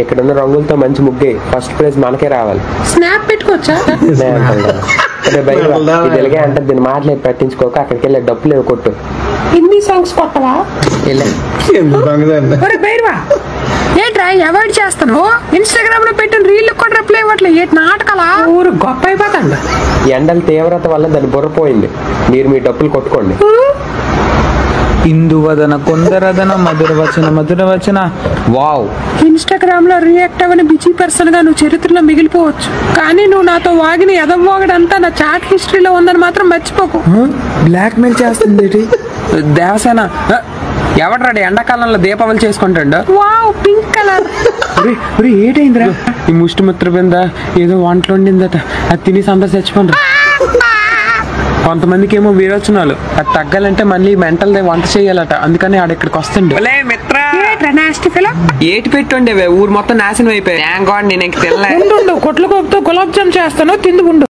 ఇక్కడున్న రంగులతో మంచి ముగ్గే, ఫస్ట్ ప్రైజ్ మనకే రావాలి. స్నాప్ పెట్టుకోవచ్చా? ఇదిగే అంటే దీన్ని మాటలేదు పట్టించుకోక అక్కడికి వెళ్ళే డబ్బులు లేవు కొట్టు. హిందీ సాంగ్స్ కొట్టవా? ఏంట్రా అవాయిడ్ చేస్తాను? ఇన్స్టాగ్రామ్ లో పెట్టిన రీల్ కూడా రిప్లై ఇవ్వట్లేదు. ఏంటి నాటకాలా? ఊరు గొప్ప అయిపోతాండి. ఎండల తీవ్రత వల్ల దాన్ని బుర్రపోయింది. మీరు మీ డబ్బులు కొట్టుకోండి. ఇందువదన కొందరదన మధుర వచన. వావ్. ఇన్స్టాగ్రామ్ లో రియాక్ట్ అవ్వని బిజీ పర్సన్ గా నువ్వు చరిత్రలో మిగిలిపోవచ్చు, కానీ నువ్వు నాతో వాగిన ఎదవోగడంతా నా చాట్ హిస్టరీలో ఉందని మాత్రం మర్చిపోకు. బ్లాక్ మెయిల్ చేస్తుంది దేవసేన ఎవడ్రాడు ఎండాకాలంలో దీపావళి చేసుకుంటాడు? Wow pink colour. ఏటైందిరా? ఈ ముష్టిమిత్ర బింద ఏదో వంటలు వండిందట, అది తినేసి అందరు చచ్చిపోండి. కొంతమందికి ఏమో విరోచనాలు, అది తగ్గాలంటే మళ్ళీ మెంటల్ వంట చేయాలట, అందుకని ఆడ ఇక్కడికి వస్తుండే. ఏటి పెట్టుండే ఊరు మొత్తం నాశనం అయిపోయాయి. నేను తినలే. కొట్లు కోపుతో గులాబ్ జామ్ చేస్తాను, తిందు ఉండు.